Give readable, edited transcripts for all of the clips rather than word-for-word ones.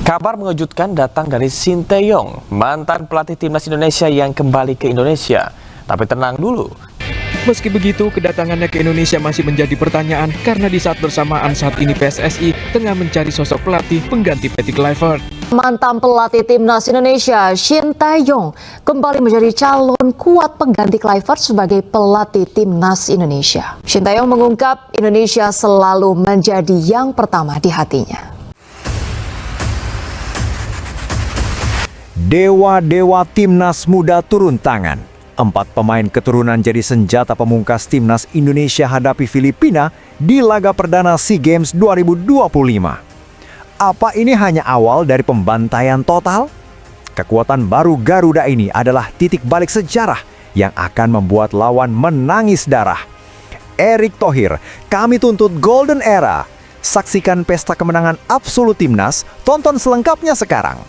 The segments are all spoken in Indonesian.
Kabar mengejutkan datang dari Sinteyong, mantan pelatih timnas Indonesia yang kembali ke Indonesia. Tapi tenang dulu. Meski begitu, kedatangannya ke Indonesia masih menjadi pertanyaan karena di saat bersamaan saat ini PSSI tengah mencari sosok pelatih pengganti Patty Kluivert. Mantan pelatih timnas Indonesia Sinteyong kembali menjadi calon kuat pengganti Kluivert sebagai pelatih timnas Indonesia. Sinteyong mengungkap Indonesia selalu menjadi yang pertama di hatinya. Dewa-dewa timnas muda turun tangan. 4 pemain keturunan jadi senjata pemungkas timnas Indonesia hadapi Filipina di laga perdana SEA Games 2025. Apa ini hanya awal dari pembantaian total? Kekuatan baru Garuda ini adalah titik balik sejarah yang akan membuat lawan menangis darah. Erick Thohir, kami tuntut Golden Era. Saksikan pesta kemenangan absolut timnas, tonton selengkapnya sekarang.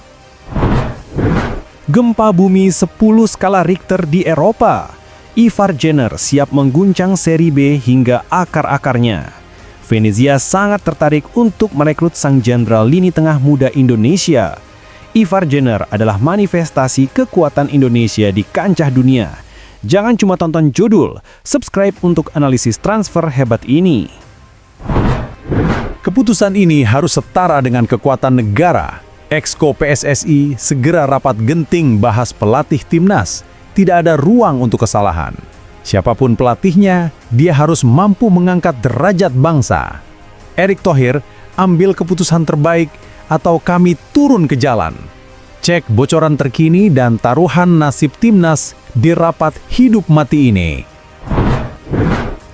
Gempa bumi 10 skala Richter di Eropa. Ivar Jenner siap mengguncang Seri B hingga akar-akarnya. Venezia sangat tertarik untuk merekrut sang jenderal lini tengah muda Indonesia. Ivar Jenner adalah manifestasi kekuatan Indonesia di kancah dunia. Jangan cuma tonton judul, subscribe untuk analisis transfer hebat ini. Keputusan ini harus setara dengan kekuatan negara. Exco PSSI segera rapat genting bahas pelatih timnas. Tidak ada ruang untuk kesalahan. Siapapun pelatihnya, dia harus mampu mengangkat derajat bangsa. Erick Thohir, ambil keputusan terbaik atau kami turun ke jalan. Cek bocoran terkini dan taruhan nasib timnas di rapat hidup mati ini.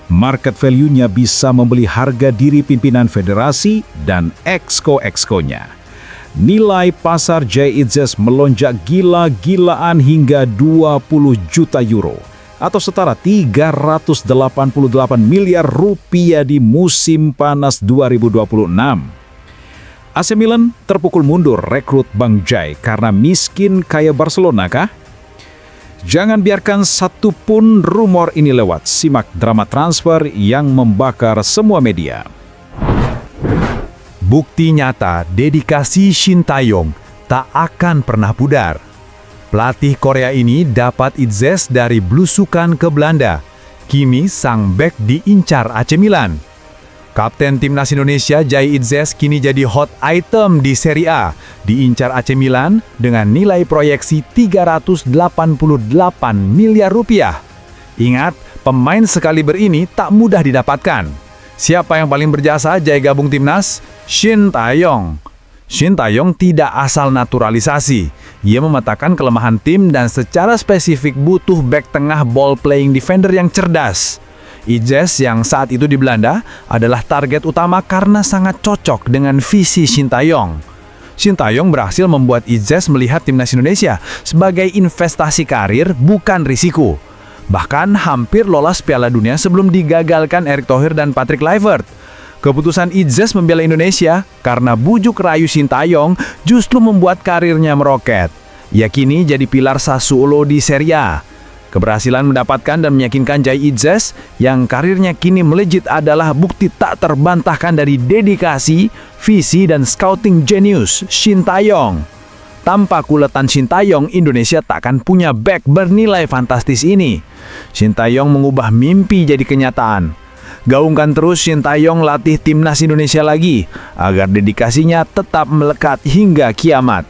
Market value-nya bisa membeli harga diri pimpinan federasi dan exco-exconya. Nilai pasar J-Itzes melonjak gila-gilaan hingga 20 juta euro atau setara 388 miliar rupiah di musim panas 2026. AC Milan terpukul mundur rekrut Bang Jai karena miskin kayak Barcelona kah? Jangan biarkan satupun rumor ini lewat. Simak drama transfer yang membakar semua media. Bukti nyata dedikasi Sinteyong tak akan pernah pudar. Pelatih Korea ini dapat Itzes dari blusukan ke Belanda. Kini sang bek diincar AC Milan. Kapten timnas Indonesia Jai Itzes kini jadi hot item di Serie A. Diincar AC Milan dengan nilai proyeksi 388 miliar rupiah. Ingat, pemain sekaliber ini tak mudah didapatkan. Siapa yang paling berjasa Jai gabung timnas? Sinteyong. Sinteyong tidak asal naturalisasi. Ia memetakan kelemahan tim dan secara spesifik butuh bek tengah ball playing defender yang cerdas. Itzes yang saat itu di Belanda adalah target utama karena sangat cocok dengan visi Sinteyong. Sinteyong berhasil membuat Itzes melihat timnas Indonesia sebagai investasi karir bukan risiko. Bahkan hampir lolos Piala Dunia sebelum digagalkan Erick Thohir dan Patty Kluivert. Keputusan Itzes membela Indonesia karena bujuk rayu Sinteyong justru membuat karirnya meroket. Ia kini jadi pilar Sassuolo di Serie A. Keberhasilan mendapatkan dan meyakinkan Jai Itzes yang karirnya kini melejit adalah bukti tak terbantahkan dari dedikasi, visi dan scouting jenius Sinteyong. Tanpa kuletan Sinteyong, Indonesia takkan punya bek bernilai fantastis ini. Sinteyong mengubah mimpi jadi kenyataan. Gaungkan terus Sinteyong latih timnas Indonesia lagi, agar dedikasinya tetap melekat hingga kiamat.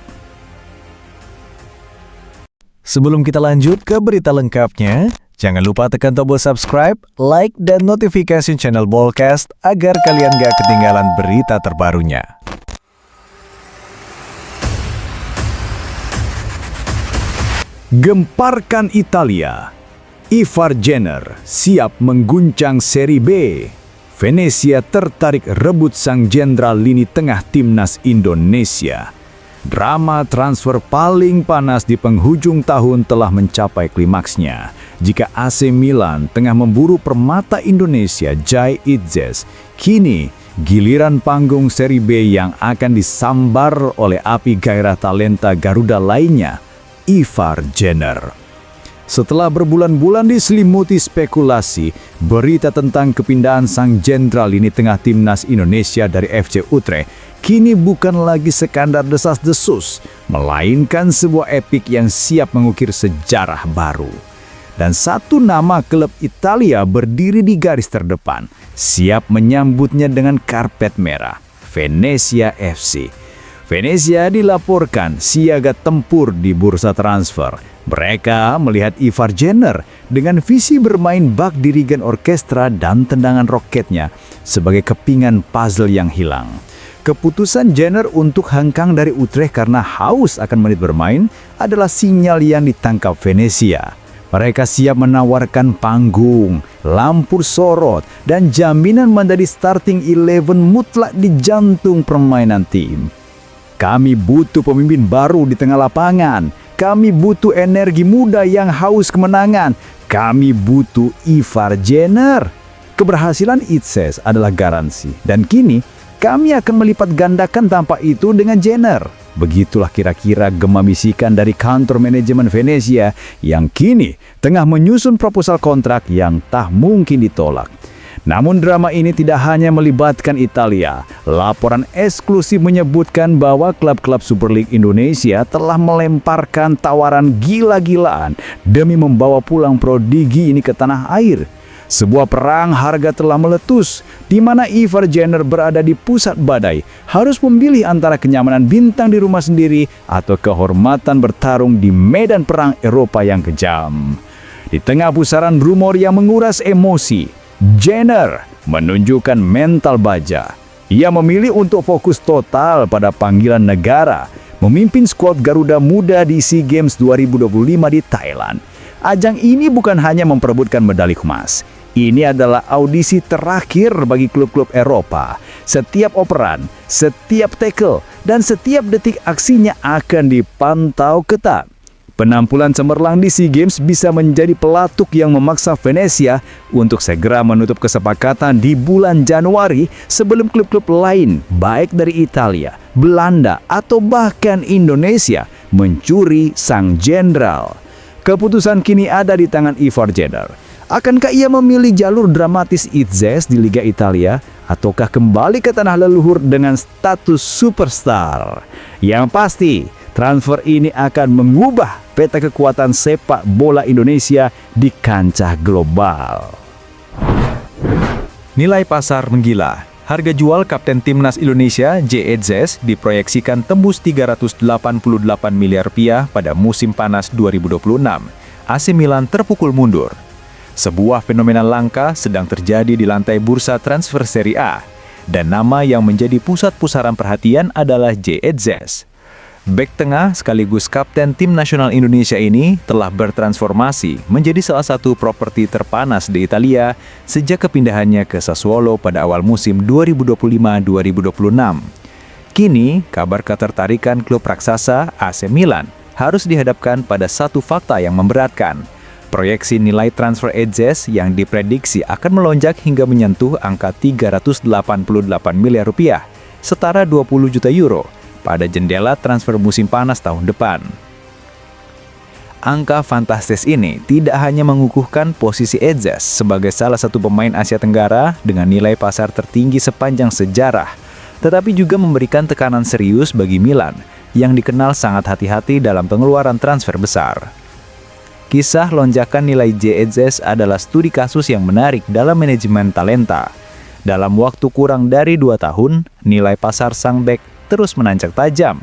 Sebelum kita lanjut ke berita lengkapnya, jangan lupa tekan tombol subscribe, like, dan notifikasi channel Ballcast agar kalian gak ketinggalan berita terbarunya. Gemparkan Italia. Ivar Jenner siap mengguncang Seri B. Venezia tertarik rebut sang jenderal lini tengah timnas Indonesia. Drama transfer paling panas di penghujung tahun telah mencapai klimaksnya. Jika AC Milan tengah memburu permata Indonesia Jai Itzes, kini giliran panggung Seri B yang akan disambar oleh api gairah talenta Garuda lainnya, Ivar Jenner. Setelah berbulan-bulan diselimuti spekulasi, berita tentang kepindahan sang jenderal ini tengah timnas Indonesia dari FC Utrecht kini bukan lagi sekadar desas-desus, melainkan sebuah epik yang siap mengukir sejarah baru. Dan satu nama klub Italia berdiri di garis terdepan, siap menyambutnya dengan karpet merah, Venezia FC. Venezia dilaporkan siaga tempur di bursa transfer. Mereka melihat Ivar Jenner dengan visi bermain bak dirigen orkestra dan tendangan roketnya sebagai kepingan puzzle yang hilang. Keputusan Jenner untuk hengkang dari Utrecht karena haus akan menit bermain adalah sinyal yang ditangkap Venezia. Mereka siap menawarkan panggung, lampu sorot, dan jaminan menjadi starting 11 mutlak di jantung permainan tim. Kami butuh pemimpin baru di tengah lapangan. Kami butuh energi muda yang haus kemenangan. Kami butuh Ivar Jenner. Keberhasilan Itzes adalah garansi. Dan kini, kami akan melipat gandakan tampak itu dengan Jenner. Begitulah kira-kira gema bisikan dari kantor manajemen Venezia yang kini tengah menyusun proposal kontrak yang tak mungkin ditolak. Namun drama ini tidak hanya melibatkan Italia. Laporan eksklusif menyebutkan bahwa klub-klub Super League Indonesia telah melemparkan tawaran gila-gilaan demi membawa pulang prodigi ini ke tanah air. Sebuah perang harga telah meletus, di mana Ivar Jenner berada di pusat badai, harus memilih antara kenyamanan bintang di rumah sendiri atau kehormatan bertarung di medan perang Eropa yang kejam. Di tengah pusaran rumor yang menguras emosi, Jenner menunjukkan mental baja. Ia memilih untuk fokus total pada panggilan negara, memimpin skuad Garuda Muda di SEA Games 2025 di Thailand. Ajang ini bukan hanya memperebutkan medali emas. Ini adalah audisi terakhir bagi klub-klub Eropa. Setiap operan, setiap tackle, dan setiap detik aksinya akan dipantau ketat. Penampilan cemerlang di SEA Games bisa menjadi pelatuk yang memaksa Venezia untuk segera menutup kesepakatan di bulan Januari sebelum klub-klub lain, baik dari Italia, Belanda, atau bahkan Indonesia, mencuri sang jenderal. Keputusan kini ada di tangan Ivar Jenner. Akankah ia memilih jalur dramatis Itzes di Liga Italia, ataukah kembali ke tanah leluhur dengan status superstar? Yang pasti, transfer ini akan mengubah peta kekuatan sepak bola Indonesia di kancah global. Nilai pasar menggila. Harga jual Kapten Timnas Indonesia J. Itzes diproyeksikan tembus 388 miliar rupiah pada musim panas 2026. AC Milan terpukul mundur. Sebuah fenomena langka sedang terjadi di lantai bursa transfer Serie A. Dan nama yang menjadi pusat pusaran perhatian adalah J. Itzes. Bek tengah sekaligus kapten tim nasional Indonesia ini telah bertransformasi menjadi salah satu properti terpanas di Italia sejak kepindahannya ke Sassuolo pada awal musim 2025-2026. Kini, kabar ketertarikan klub raksasa AC Milan harus dihadapkan pada satu fakta yang memberatkan. Proyeksi nilai transfer Itzes yang diprediksi akan melonjak hingga menyentuh angka 388 miliar rupiah, setara 20 juta euro, pada jendela transfer musim panas tahun depan. Angka fantastis ini tidak hanya mengukuhkan posisi Itzes sebagai salah satu pemain Asia Tenggara dengan nilai pasar tertinggi sepanjang sejarah, tetapi juga memberikan tekanan serius bagi Milan yang dikenal sangat hati-hati dalam pengeluaran transfer besar. Kisah lonjakan nilai J. Itzes adalah studi kasus yang menarik dalam manajemen talenta. Dalam waktu kurang dari 2 tahun, nilai pasar sang bek terus menanjak tajam.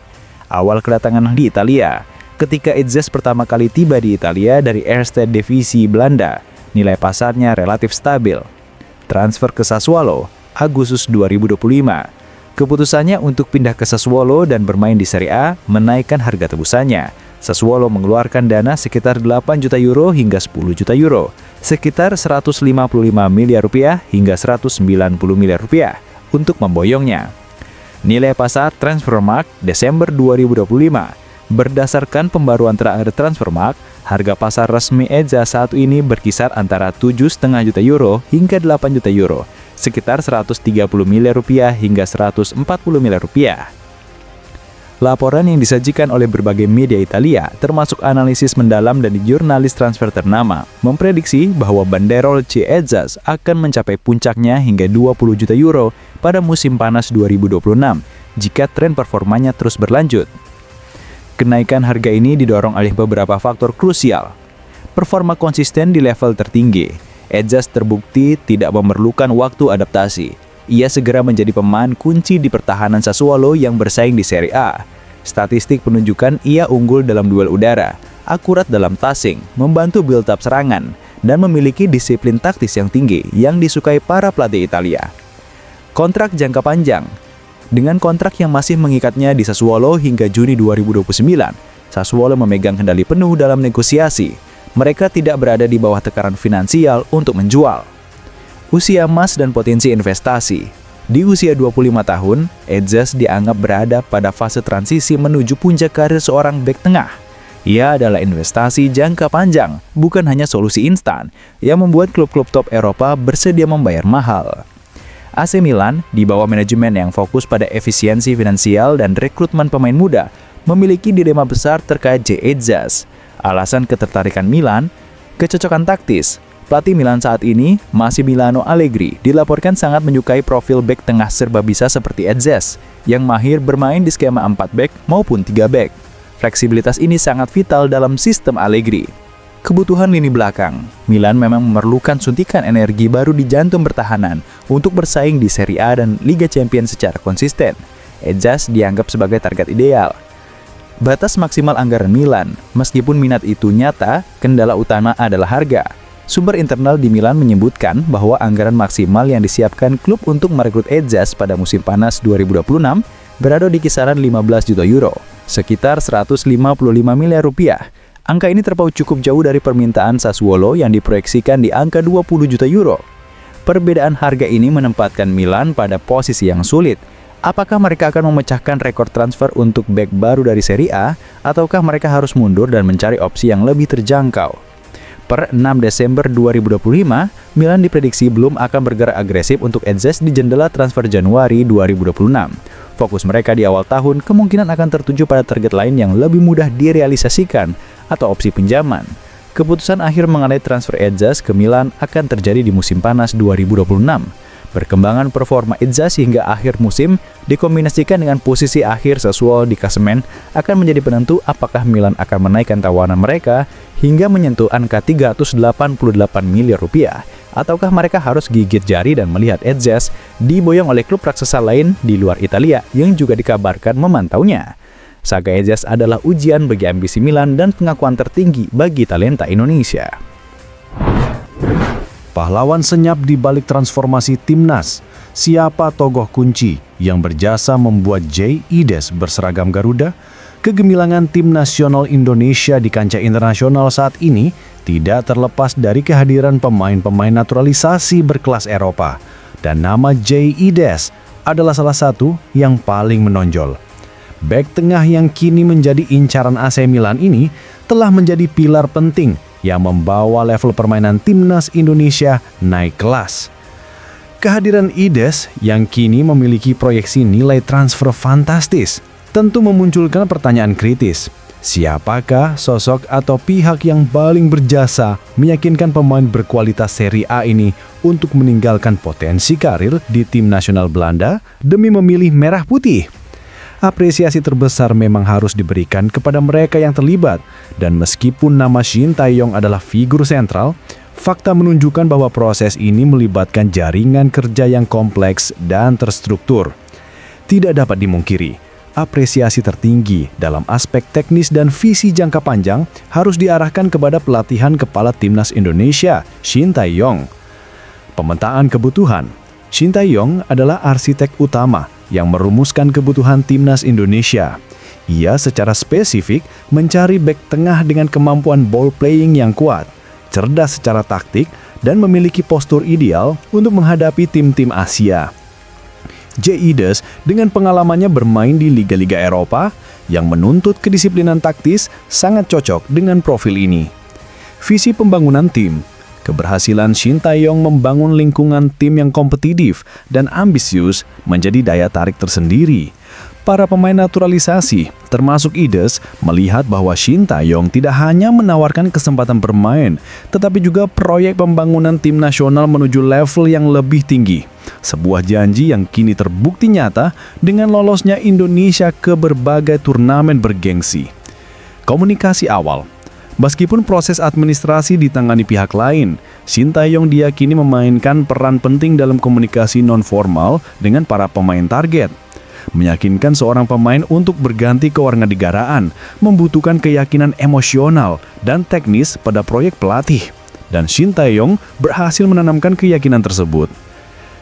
Awal kedatangan di Italia, ketika Itzes pertama kali tiba di Italia dari Eerste Divisi Belanda, nilai pasarnya relatif stabil. Transfer ke Sassuolo, Agustus 2025. Keputusannya untuk pindah ke Sassuolo dan bermain di Serie A menaikkan harga tebusannya. Sassuolo mengeluarkan dana sekitar 8 juta euro hingga 10 juta euro, sekitar 155 miliar rupiah hingga 190 miliar rupiah untuk memboyongnya. Nilai pasar Transfermarkt Desember 2025. Berdasarkan pembaruan terakhir Transfermarkt, harga pasar resmi Itzes saat ini berkisar antara 7,5 juta euro hingga 8 juta euro, sekitar 130 miliar rupiah hingga 140 miliar rupiah. Laporan yang disajikan oleh berbagai media Italia, termasuk analisis mendalam dari jurnalis transfer ternama, memprediksi bahwa banderol C. Ezzas akan mencapai puncaknya hingga 20 juta euro pada musim panas 2026 jika tren performanya terus berlanjut. Kenaikan harga ini didorong oleh beberapa faktor krusial. Performa konsisten di level tertinggi. Ezzas terbukti tidak memerlukan waktu adaptasi. Ia segera menjadi pemain kunci di pertahanan Sassuolo yang bersaing di Serie A. Statistik menunjukkan ia unggul dalam duel udara, akurat dalam passing, membantu build-up serangan, dan memiliki disiplin taktis yang tinggi yang disukai para pelatih Italia. Kontrak jangka panjang. Dengan kontrak yang masih mengikatnya di Sassuolo hingga Juni 2029, Sassuolo memegang kendali penuh dalam negosiasi. Mereka tidak berada di bawah tekanan finansial untuk menjual. Usia emas dan potensi investasi. Di usia 25 tahun, Ezzas dianggap berada pada fase transisi menuju puncak karir seorang bek tengah. Ia adalah investasi jangka panjang, bukan hanya solusi instan, yang membuat klub-klub top Eropa bersedia membayar mahal. AC Milan, di bawah manajemen yang fokus pada efisiensi finansial dan rekrutmen pemain muda, memiliki dilema besar terkait J. Ezzas. Alasan ketertarikan Milan, kecocokan taktis. Pelatih Milan saat ini, Massimiliano Allegri, dilaporkan sangat menyukai profil bek tengah serba bisa seperti Ezzas, yang mahir bermain di skema 4 bek maupun 3 bek. Fleksibilitas ini sangat vital dalam sistem Allegri. Kebutuhan lini belakang. Milan memang memerlukan suntikan energi baru di jantung pertahanan untuk bersaing di Serie A dan Liga Champions secara konsisten. Ezzas dianggap sebagai target ideal. Batas maksimal anggaran Milan. Meskipun minat itu nyata, kendala utama adalah harga. Sumber internal di Milan menyebutkan bahwa anggaran maksimal yang disiapkan klub untuk merekrut Ezzas pada musim panas 2026 berada di kisaran 15 juta euro, sekitar 155 miliar rupiah. Angka ini terpaut cukup jauh dari permintaan Sassuolo yang diproyeksikan di angka 20 juta euro. Perbedaan harga ini menempatkan Milan pada posisi yang sulit. Apakah mereka akan memecahkan rekor transfer untuk bek baru dari Serie A, ataukah mereka harus mundur dan mencari opsi yang lebih terjangkau? Per 6 Desember 2025, Milan diprediksi belum akan bergerak agresif untuk Ezzas di jendela transfer Januari 2026. Fokus mereka di awal tahun kemungkinan akan tertuju pada target lain yang lebih mudah direalisasikan atau opsi pinjaman. Keputusan akhir mengenai transfer Ezzas ke Milan akan terjadi di musim panas 2026. Perkembangan performa Ezzas hingga akhir musim dikombinasikan dengan posisi akhir Sassuolo di klasemen akan menjadi penentu apakah Milan akan menaikkan tawaran mereka hingga menyentuh angka 388 miliar rupiah, ataukah mereka harus gigit jari dan melihat Ezzas diboyong oleh klub raksasa lain di luar Italia yang juga dikabarkan memantaunya. Saga Ezzas adalah ujian bagi ambisi Milan dan pengakuan tertinggi bagi talenta Indonesia. Pahlawan senyap di balik transformasi timnas. Siapa tokoh kunci yang berjasa membuat J. Ides berseragam Garuda? Kegemilangan tim nasional Indonesia di kancah internasional saat ini tidak terlepas dari kehadiran pemain-pemain naturalisasi berkelas Eropa. Dan nama J. Ides adalah salah satu yang paling menonjol. Bek tengah yang kini menjadi incaran AC Milan ini telah menjadi pilar penting yang membawa level permainan timnas Indonesia naik kelas. Kehadiran Ides yang kini memiliki proyeksi nilai transfer fantastis tentu memunculkan pertanyaan kritis. Siapakah sosok atau pihak yang paling berjasa meyakinkan pemain berkualitas Serie A ini untuk meninggalkan potensi karir di tim nasional Belanda demi memilih merah putih? Apresiasi terbesar memang harus diberikan kepada mereka yang terlibat, dan meskipun nama Shin Tae-yong adalah figur sentral, fakta menunjukkan bahwa proses ini melibatkan jaringan kerja yang kompleks dan terstruktur. Tidak dapat dimungkiri, apresiasi tertinggi dalam aspek teknis dan visi jangka panjang harus diarahkan kepada pelatihan kepala timnas Indonesia, Shin Tae-yong. Pemetaan kebutuhan. Shin Tae-yong adalah arsitek utama yang merumuskan kebutuhan timnas Indonesia. Ia secara spesifik mencari bek tengah dengan kemampuan ball playing yang kuat, cerdas secara taktik, dan memiliki postur ideal untuk menghadapi tim-tim Asia. J. Ides dengan pengalamannya bermain di liga-liga Eropa yang menuntut kedisiplinan taktis sangat cocok dengan profil ini. Visi pembangunan tim. Keberhasilan Shin Tae-yong membangun lingkungan tim yang kompetitif dan ambisius menjadi daya tarik tersendiri. Para pemain naturalisasi, termasuk Ides, melihat bahwa Shin Tae-yong tidak hanya menawarkan kesempatan bermain, tetapi juga proyek pembangunan tim nasional menuju level yang lebih tinggi. Sebuah janji yang kini terbukti nyata dengan lolosnya Indonesia ke berbagai turnamen bergengsi. Komunikasi awal. Meskipun proses administrasi ditangani pihak lain, Shin Tae-yong diyakini memainkan peran penting dalam komunikasi non-formal dengan para pemain target. Meyakinkan seorang pemain untuk berganti kewarganegaraan membutuhkan keyakinan emosional dan teknis pada proyek pelatih. Dan Shin Tae-yong berhasil menanamkan keyakinan tersebut.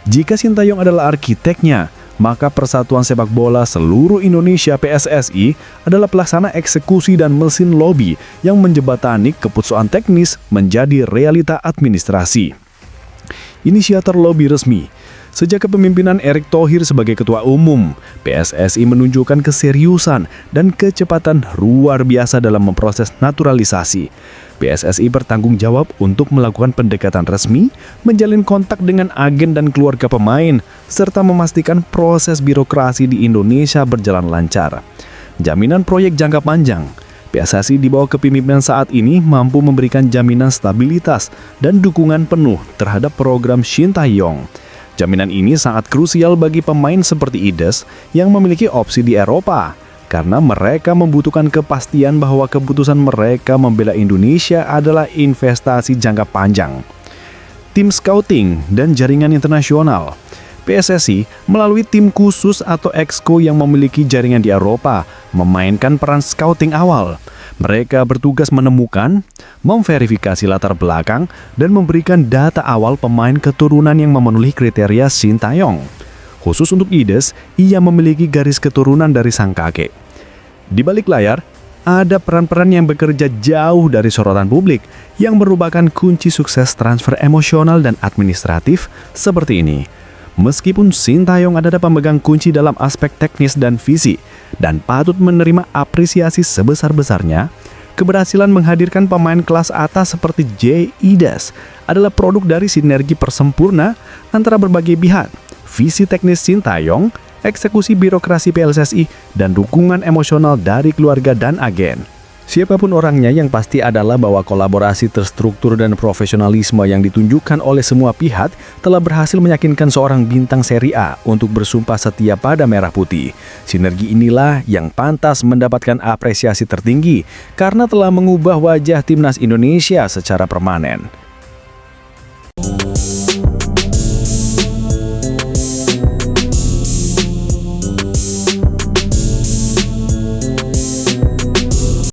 Jika Shin Tae-yong adalah arsiteknya, maka Persatuan Sepak Bola Seluruh Indonesia PSSI adalah pelaksana eksekusi dan mesin lobi yang menjembatani keputusan teknis menjadi realita administrasi. Inisiator lobi resmi. Sejak kepemimpinan Erick Thohir sebagai Ketua Umum, PSSI menunjukkan keseriusan dan kecepatan luar biasa dalam memproses naturalisasi. PSSI bertanggung jawab untuk melakukan pendekatan resmi, menjalin kontak dengan agen dan keluarga pemain, serta memastikan proses birokrasi di Indonesia berjalan lancar. Jaminan proyek jangka panjang. PSSI di bawah kepemimpinan saat ini mampu memberikan jaminan stabilitas dan dukungan penuh terhadap program Shin Tae-yong. Jaminan ini sangat krusial bagi pemain seperti Ides yang memiliki opsi di Eropa, karena mereka membutuhkan kepastian bahwa keputusan mereka membela Indonesia adalah investasi jangka panjang. Tim scouting dan jaringan internasional. PSSI melalui tim khusus atau Exco yang memiliki jaringan di Eropa memainkan peran scouting awal. Mereka bertugas menemukan, memverifikasi latar belakang, dan memberikan data awal pemain keturunan yang memenuhi kriteria Shin Tae-yong. Khusus untuk Ides, ia memiliki garis keturunan dari sang kakek. Di balik layar, ada peran-peran yang bekerja jauh dari sorotan publik yang merupakan kunci sukses transfer emosional dan administratif seperti ini. Meskipun Shin Tae-yong adalah pemegang kunci dalam aspek teknis dan visi, dan patut menerima apresiasi sebesar-besarnya, keberhasilan menghadirkan pemain kelas atas seperti J. Ides adalah produk dari sinergi persempurna antara berbagai pihak, visi teknis Shin Tae-yong, eksekusi birokrasi PSSI, dan dukungan emosional dari keluarga dan agen. Siapapun orangnya, yang pasti adalah bahwa kolaborasi terstruktur dan profesionalisme yang ditunjukkan oleh semua pihak telah berhasil meyakinkan seorang bintang Serie A untuk bersumpah setia pada Merah Putih. Sinergi inilah yang pantas mendapatkan apresiasi tertinggi karena telah mengubah wajah timnas Indonesia secara permanen.